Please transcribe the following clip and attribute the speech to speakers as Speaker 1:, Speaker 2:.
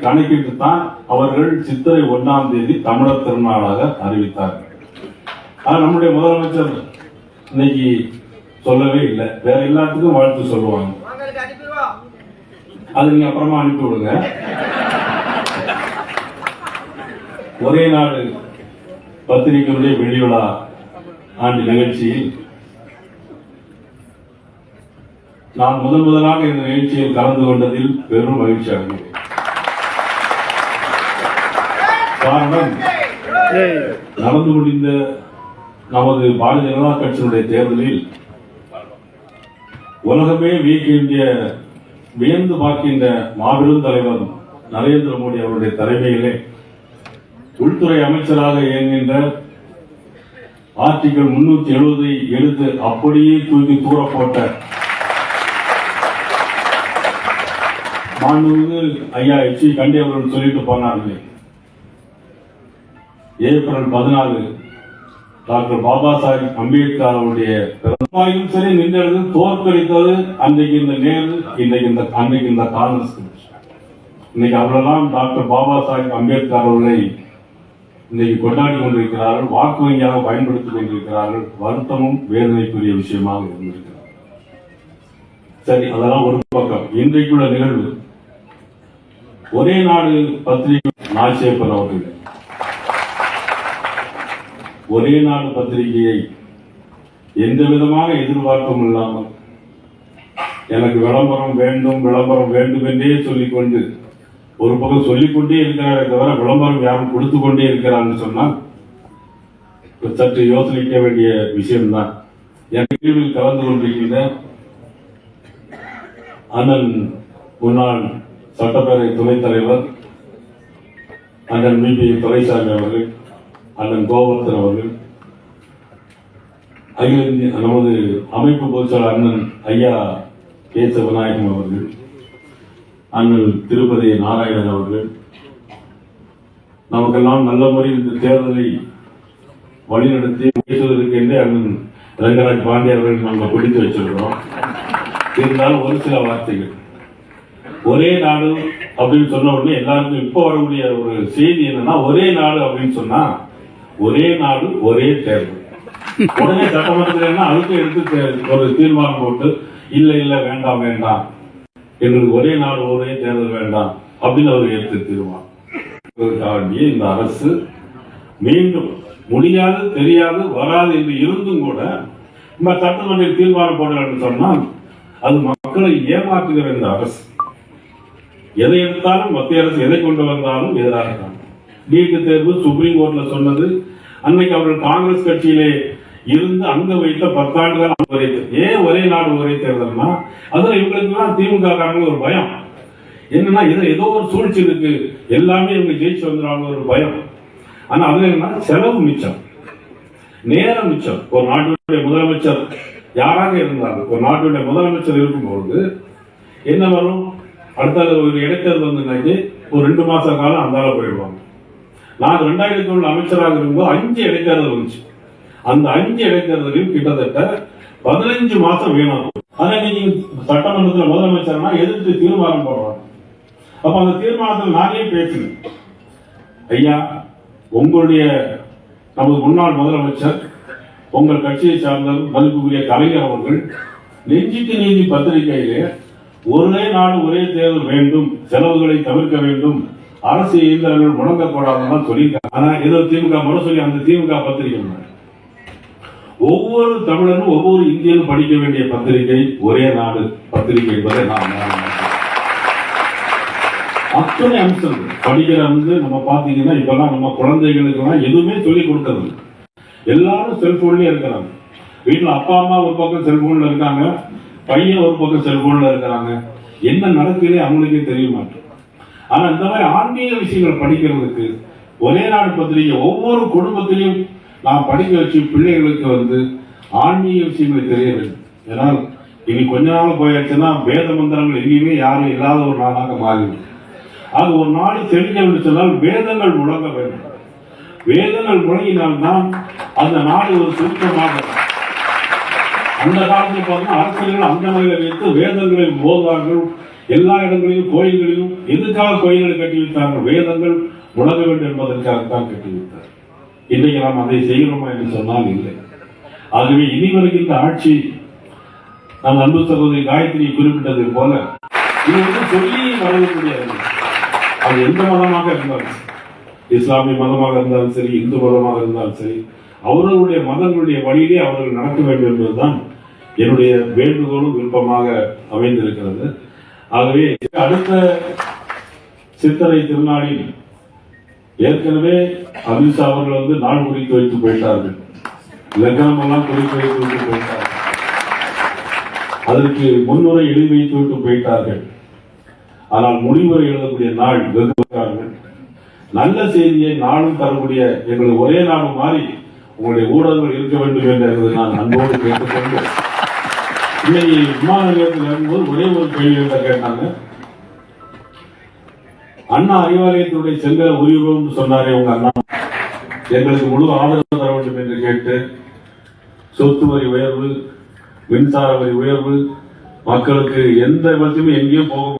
Speaker 1: கணக்கிட்டு தான் அவர்கள் சித்திரை 1ஆம் தேதி தமிழர் திருநாளாக அறிவித்தார்கள். நம்முடைய முதலமைச்சர் இன்னைக்கு சொல்லவே இல்லை. வேற எல்லாத்துக்கும் வாழ்த்து சொல்லுவாங்க. அது நீங்க அப்புறமா அனுப்பி விடுங்க. ஒரே நாடு பத்திரிகையுடைய வெளிவிழா ஆண்டு நிகழ்ச்சியில் நான் முதலாக இந்த நிகழ்ச்சியில் கலந்து கொண்டதில் பெரும் மகிழ்ச்சி அடைகிறேன். காரணம், நடந்து முடிந்த நமது பாரதிய ஜனதா கட்சியினுடைய தேர்தலில் உலகமே வியந்து பார்க்கின்ற மாபெரும் தலைவர் நரேந்திர மோடி அவருடைய தலைமையிலே உள்துறை அமைச்சராக இயங்குகின்ற ஆர்டிகல் 370 எடுத்து அப்படியே தூக்கி தூர போட்ட மாண்புமிகு ஐயா எச்.சி. கண்டி அவர்கள் சொல்லிட்டு போனார்கள். ஏப்ரல் 14 டாக்டர் பாபா சாஹிப் அம்பேத்கர் அவருடைய பிறந்தநாளும் சரி நின்றது தோற்கடித்தது அன்றைக்கு இந்த நேரு, அன்றைக்கு இந்த காங்கிரஸ். இன்னைக்கு அவரெல்லாம் டாக்டர் பாபா சாஹிப் அம்பேத்கர் அவர்களை இன்னைக்கு கொண்டாடி கொண்டிருக்கிறார்கள், வாக்கு வங்கியாக பயன்படுத்திக் கொண்டிருக்கிறார்கள். வருத்தமும் வேதனைக்குரிய விஷயமாக இருந்திருக்கிறார். சரி, அதெல்லாம் ஒரு பக்கம். இன்றைக்குள்ள நிகழ்வு ஒரே நாடு பத்திரிகை நாச்சேப்பன் அவர்கள் ஒரே நாடு பத்திரிகையை எந்த விதமான எதிர்பார்ப்பும் இல்லாமல் எனக்கு விளம்பரம் வேண்டும் என்றே சொல்லிக்கொண்டு ஒரு பக்கம் சொல்லிக்கொண்டே இருக்கிறாரே தவிர விளம்பரம் யாரும் கொடுத்து கொண்டே இருக்கிறான்னு சொன்னால் சற்று யோசனைக்க வேண்டிய விஷயம்தான். எனக்கு கலந்து கொண்டிருக்கின்ற அண்ணன் முன்னாள் சட்டப்பேரவை துணைத் தலைவர் அண்ணன் வி.பி. துரைசாமி அவர்கள், அண்ணன் கோவர்தன் அவர்கள், நமது அமைப்பு பொதுச்செயலாளர் அண்ணன் ஐயா கேச விநாயகம் அவர்கள், அண்ணன் திருப்பதி நாராயணன் அவர்கள், நமக்கெல்லாம் நல்ல முறையில் இந்த தேர்தலை வழிநடத்தி பேசுவதற்கென்றே அண்ணன் ரங்கராஜ் பாண்டிய அவர்கள் நாங்கள் பிடித்து வச்சிருக்கிறோம். இருந்தாலும் ஒரு சில வார்த்தைகள். ஒரே நாடு அப்படின்னு சொன்ன உடனே எல்லாருக்கும் இப்ப வரக்கூடிய ஒரு செய்தி என்னன்னா, ஒரே நாடு அப்படின்னு சொன்னா ஒரே நாடு ஒரே தேர்தல். உடனே சட்டமன்றத்தில் அதுக்கு எடுத்து ஒரு தீர்மானம் போட்டு இல்ல வேண்டாம் எங்களுக்கு ஒரே நாடு ஒரே தேர்தல் வேண்டாம் அப்படின்னு அவர் எடுத்து தீர்மானம். இந்த அரசு மீண்டும் முடியாது, தெரியாது, வராது என்று இருந்தும் கூட நம்ம சட்டமன்றத்தில் தீர்மானம் போடலாம்னு சொன்னால் அது மக்களை ஏமாற்றுகிற இந்த அரசு. எதை எடுத்தாலும் மத்திய அரசு எதை கொண்டு வந்தாலும் எதிராக இருக்காங்க. நீட் தேர்வு சுப்ரீம் கோர்ட்ல சொன்னது, அன்னைக்கு அவர்கள் காங்கிரஸ் கட்சியிலே இருந்து அங்க வைத்த 10 ஆண்டுகள் ஏன் ஒரே நாடு ஒரே தேர்தல்னா, அதுல இவங்களுக்கு திமுக காரங்க ஒரு பயம் என்னன்னா, ஏதோ ஒரு சூழ்ச்சி இருக்கு, எல்லாமே இவங்க ஜெயிச்சு வந்துடுவாங்க ஒரு பயம். ஆனா அதுல என்ன, செலவு மிச்சம், நேரம் மிச்சம். ஒரு நாட்டுடைய முதலமைச்சர் யாராக இருந்தாலும் ஒரு நாட்டுடைய முதலமைச்சர் இருக்கும்போது என்ன வரும், அடுத்த ஒரு இடைத்தேர்தல் வந்து ஒரு 2 மாச காலம் அந்தால போயிடுவாங்க. நான் 2001 அமைச்சராக இருக்கும்போது 5 இடைத்தேர்தல் வந்துச்சு. அந்த 5 இடைத்தேர்தலில் கிட்டத்தட்ட 15 மாசம் வீணாகும். ஆனா நீங்க சட்டமன்றத்தில் முதலமைச்சர்னா எதிர்த்து தீர்மானம் போடுறாங்க. அப்ப அந்த தீர்மானத்தில் நானே பேசினேன், ஐயா உங்களுடைய நமது முன்னாள் முதலமைச்சர் உங்கள் கட்சியை சார்ந்த மதிப்புக்குரிய கலைஞர் அவர்கள் நெஞ்சுக்கு நீதி பத்திரிகையிலே ஒரே நாடு ஒரே தேர்தல் வேண்டும், செலவுகளை தவிர்க்க வேண்டும், அரசு இயந்திரங்கள் முடங்கப்படாதான் சொல்லியிருக்காங்க. ஆனா ஏதோ திமுக முறை சொல்லி அந்த திமுக பத்திரிகை ஒவ்வொரு தமிழனும் ஒவ்வொரு இந்தியனும் படிக்க வேண்டிய பத்திரிகை ஒரே நாடு பத்திரிகை என்பதை நான் அத்தனை அம்சங்கள் படிக்கிற நம்ம பாத்தீங்கன்னா இப்பெல்லாம் நம்ம குழந்தைகளுக்கு எதுவுமே சொல்லிக் கொடுக்கறது. எல்லாரும் செல்போன்லயே இருக்கிறாங்க. வீட்டுல அப்பா அம்மா ஒரு பக்கம் செல்போன்ல இருக்காங்க, பையன் ஒரு பக்கம் செல்போன்ல இருக்கிறாங்க. என்ன நடக்குதே அவங்களுக்கே தெரிய மாட்டேன். ஆனா இந்த மாதிரி ஆன்மீக விஷயங்கள் படிக்கிறதுக்கு ஒரே நாடு பத்திரிகை ஒவ்வொரு குடும்பத்திலையும் நான் படிக்க வச்சு பிள்ளைகளுக்கு ஆன்மீக விஷயங்களை தெரிய வேண்டும். ஏன்னா இனி கொஞ்ச நாள் போயாச்சுன்னா வேத மந்திரங்கள் எங்கேயுமே யாரும் இல்லாத ஒரு நாளாக மாறிடும். அது ஒரு நாடு செழிக்க வேண்டும் சொன்னால் வேதங்கள் முழங்க வேண்டும். வேதங்கள் முழங்கினால்தான் அந்த நாடு ஒரு சுருக்கமாக. அந்த காலத்தில் பார்த்தீங்கன்னா அரசியல்கள் அந்த முறையில் வைத்து வேதங்களை போதுவார்கள், எல்லா இடங்களிலும் கோயில்களிலும் எதுக்காக கோயில்களை கட்டி வைத்தாங்க? வேதங்கள் உலக வேண்டும் என்பதற்காகத்தான் கட்டி வைத்தார். இன்றைக்கு நாம் அதை செய்கிறோமா என்று சொன்னால் இல்லை. ஆகவே இனி வருகின்ற ஆட்சி, நான் அன்பு சகோதரி காயத்ரி குறிப்பிட்டது போல, இது சொல்லி வழங்க முடியாது. அது எந்த மதமாக இருந்தாலும், இஸ்லாமிய மதமாக இருந்தாலும் சரி, இந்து மதமாக இருந்தாலும் சரி, அவர்களுடைய மதங்களுடைய வழியிலே அவர்கள் நடக்க வேண்டும் என்பதுதான் என்னுடைய வேண்டுகோளும் விருப்பமாக அமைந்திருக்கிறது. ஆகவே அடுத்த சித்திரை திருநாளில் ஏற்கனவே அமித்ஷா அவர்கள் நாள் குறித்து வைத்து போயிட்டார்கள், லக்னம் எல்லாம் குறித்து வைத்து விட்டு போயிட்டார்கள், அதற்கு முன்னுரை எழுதி வைத்து விட்டு போயிட்டார்கள். ஆனால் முடிவுரை எழுதக்கூடிய நாள் வெகுவார்கள். நல்ல செய்தியை நாளும் தரக்கூடிய எங்களுக்கு ஒரே நாடு மாறி உங்களுடைய ஊடகங்கள் இருக்க வேண்டும் என்று நான் அன்போடு கேட்டுக்கொண்டு, இன்னைக்கு விமான நிலையத்தில் இருக்கும்போது ஒரே ஒரு கேள்வி கேட்டாங்க. அண்ணா அறிவாலயத்தினுடைய செங்கலை உரிமை சொன்னாரே உங்க அண்ணா, எங்களுக்கு முழு ஆதரவு தர வேண்டும் என்று கேட்டு, சொத்து வரி உயர்வு, மின்சார வரி உயர்வு, மக்களுக்கு எந்த விதத்திலும் எங்கேயும் போக